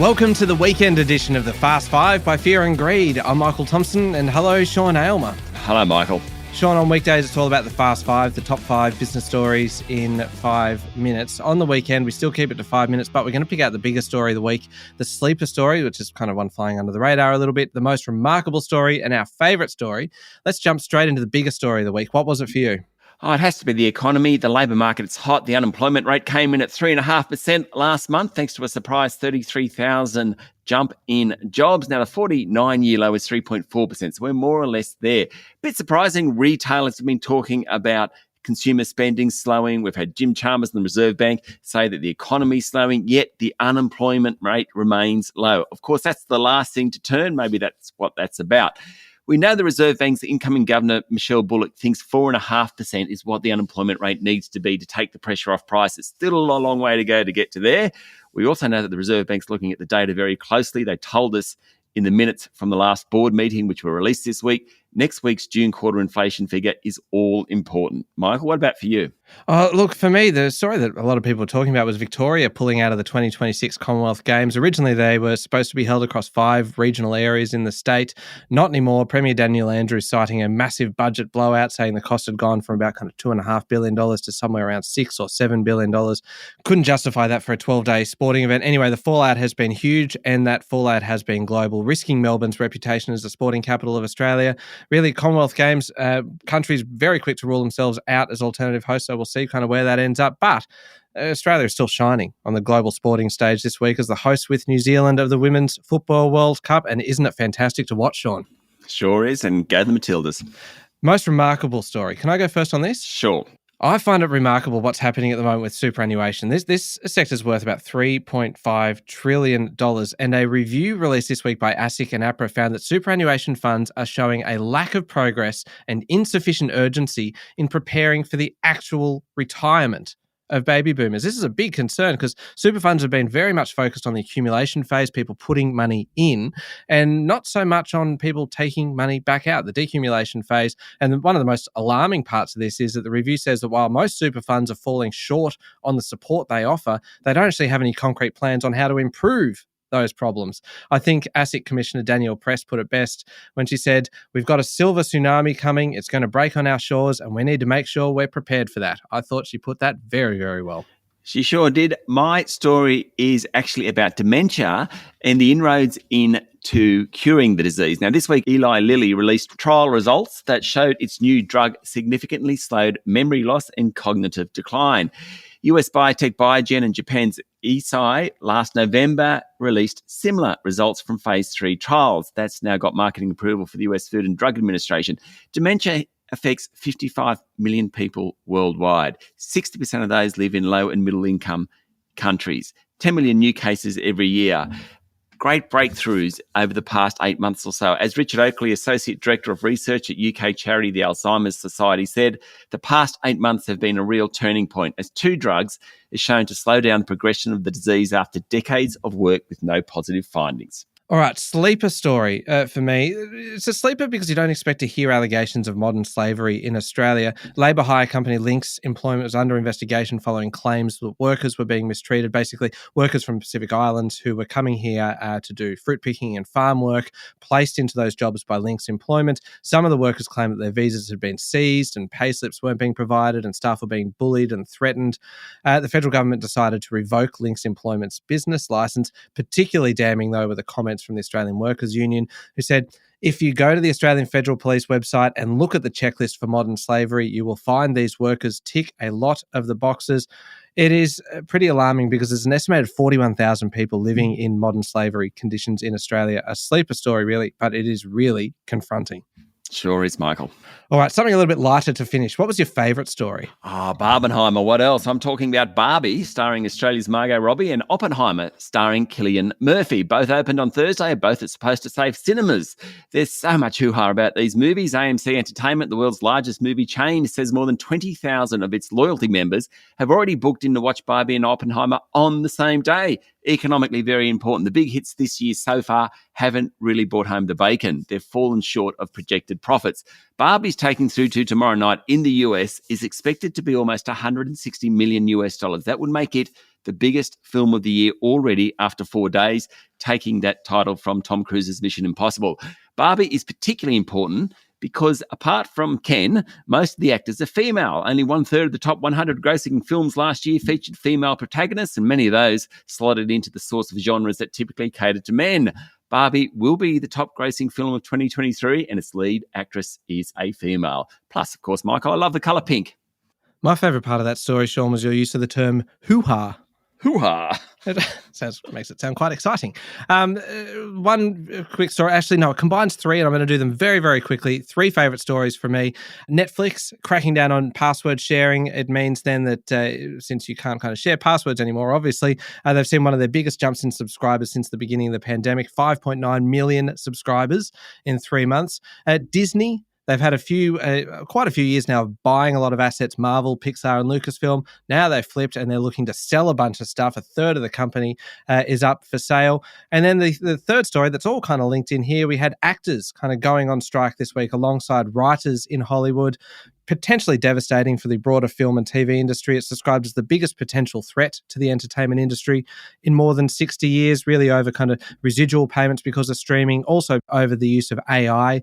Welcome to the weekend edition of the Fast Five by Fear and Greed. I'm Michael Thompson, and hello, Sean Aylmer. Hello, Michael. Sean, on weekdays, it's all about the Fast Five, the top 5 business stories in 5 minutes. On the weekend, we still keep it to 5 minutes, but we're going to pick out the biggest story of the week, the sleeper story, which is kind of one flying under the radar a little bit, the most remarkable story, and our favourite story. Let's jump straight into the biggest story of the week. What was it for you? Oh, it has to be the economy. The labour market, it's hot. The unemployment rate came in at 3.5% last month, thanks to a surprise 33,000 jump in jobs. Now, the 49-year low is 3.4%, so we're more or less there. Bit surprising, retailers have been talking about consumer spending slowing. We've had Jim Chalmers and the Reserve Bank say that the economy's slowing, yet the unemployment rate remains low. Of course, that's the last thing to turn. Maybe that's what that's about. We know the Reserve Bank's incoming governor, Michelle Bullock, thinks 4.5% is what the unemployment rate needs to be to take the pressure off prices. Still a long way to go to get to there. We also know that the Reserve Bank's looking at the data very closely. They told us in the minutes from the last board meeting, which were released this week, next week's June quarter inflation figure is all important. Michael, what about for you? Look, for me, the story that a lot of people were talking about was Victoria pulling out of the 2026 Commonwealth Games. Originally, they were supposed to be held across 5 regional areas in the state. Not anymore. Premier Daniel Andrews citing a massive budget blowout, saying the cost had gone from about kind of $2.5 billion to somewhere around $6 or $7 billion. Couldn't justify that for a 12-day sporting event. Anyway, the fallout has been huge, and that fallout has been global, risking Melbourne's reputation as the sporting capital of Australia. Really, Commonwealth Games, countries very quick to rule themselves out as alternative hosts, so we'll see kind of where that ends up. But Australia is still shining on the global sporting stage this week as the host with New Zealand of the Women's Football World Cup. And isn't it fantastic to watch, Sean? Sure is, and go the Matildas. Most remarkable story. Can I go first on this? Sure. I find it remarkable what's happening at the moment with superannuation. This sector's worth about $3.5 trillion, and a review released this week by ASIC and APRA found that superannuation funds are showing a lack of progress and insufficient urgency in preparing for the actual retirement of baby boomers. This is a big concern because super funds have been very much focused on the accumulation phase, people putting money in, and not so much on people taking money back out, the decumulation phase. And one of the most alarming parts of this is that the review says that while most super funds are falling short on the support they offer, they don't actually have any concrete plans on how to improve those problems. I think ASIC Commissioner Danielle Press put it best when she said, "We've got a silver tsunami coming. It's going to break on our shores, and we need to make sure we're prepared for that." I thought she put that very, very well. She sure did. My story is actually about dementia and the inroads into curing the disease. Now, this week, Eli Lilly released trial results that showed its new drug significantly slowed memory loss and cognitive decline. US biotech Biogen and Japan's Eisai last November released similar results from phase 3 trials. That's now got marketing approval for the US Food and Drug Administration. Dementia affects 55 million people worldwide. 60% of those live in low and middle income countries. 10 million new cases every year. Great breakthroughs over the past 8 months or so. As Richard Oakley, Associate Director of Research at UK charity the Alzheimer's Society, said, the past 8 months have been a real turning point as 2 drugs is shown to slow down the progression of the disease after decades of work with no positive findings. All right, sleeper story for me. It's a sleeper because you don't expect to hear allegations of modern slavery in Australia. Labour hire company Lynx Employment was under investigation following claims that workers were being mistreated. Basically, workers from Pacific Islands who were coming here to do fruit picking and farm work, placed into those jobs by Lynx Employment. Some of the workers claimed that their visas had been seized and pay slips weren't being provided and staff were being bullied and threatened. The federal government decided to revoke Lynx Employment's business licence. Particularly damning, though, were the comments from the Australian Workers Union, who said, if you go to the Australian Federal Police website and look at the checklist for modern slavery, you will find these workers tick a lot of the boxes. It is pretty alarming because there's an estimated 41,000 people living in modern slavery conditions in Australia. A sleeper story, really, but it is really confronting. Sure is, Michael. All right, something a little bit lighter to finish. What was your favourite story? Barbenheimer. What else? I'm talking about Barbie, starring Australia's Margot Robbie, and Oppenheimer, starring Cillian Murphy. Both opened on Thursday. Both are supposed to save cinemas. There's so much hoo-ha about these movies. AMC Entertainment, the world's largest movie chain, says more than 20,000 of its loyalty members have already booked in to watch Barbie and Oppenheimer on the same day. Economically very important. The big hits this year so far haven't really brought home the bacon. They've fallen short of projected profits. Barbie's taking through to tomorrow night in the US is expected to be almost $160 million. That would make it the biggest film of the year already after 4 days, taking that title from Tom Cruise's Mission Impossible. Barbie is particularly important because apart from Ken, most of the actors are female. Only 1/3 of the top 100 grossing films last year featured female protagonists, and many of those slotted into the sorts of genres that typically cater to men. Barbie will be the top grossing film of 2023, and its lead actress is a female. Plus, of course, Michael, I love the colour pink. My favourite part of that story, Sean, was your use of the term hoo-ha. Hoo-ha. It makes it sound quite exciting. One quick story. Actually, no, it combines three, and I'm going to do them very, very quickly. Three favourite stories for me. Netflix cracking down on password sharing. It means then that since you can't kind of share passwords anymore, obviously, they've seen one of their biggest jumps in subscribers since the beginning of the pandemic, 5.9 million subscribers in 3 months. Disney, they've had quite a few years now of buying a lot of assets, Marvel, Pixar, and Lucasfilm. Now they've flipped and they're looking to sell a bunch of stuff. A third of the company is up for sale. And then the third story that's all kind of linked in here, we had actors kind of going on strike this week alongside writers in Hollywood. Potentially devastating for the broader film and TV industry. It's described as the biggest potential threat to the entertainment industry in more than 60 years, really over kind of residual payments because of streaming, also over the use of AI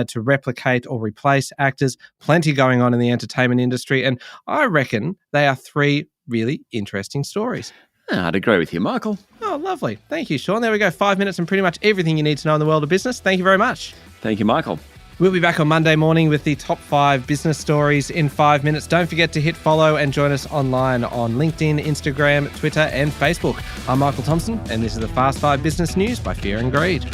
to replicate or replace actors. Plenty going on in the entertainment industry. And I reckon they are three really interesting stories. I'd agree with you, Michael. Oh, lovely. Thank you, Sean. There we go. 5 minutes and pretty much everything you need to know in the world of business. Thank you very much. Thank you, Michael. We'll be back on Monday morning with the top 5 business stories in 5 minutes. Don't forget to hit follow and join us online on LinkedIn, Instagram, Twitter, and Facebook. I'm Michael Thompson, and this is the Fast 5 Business News by Fear and Greed.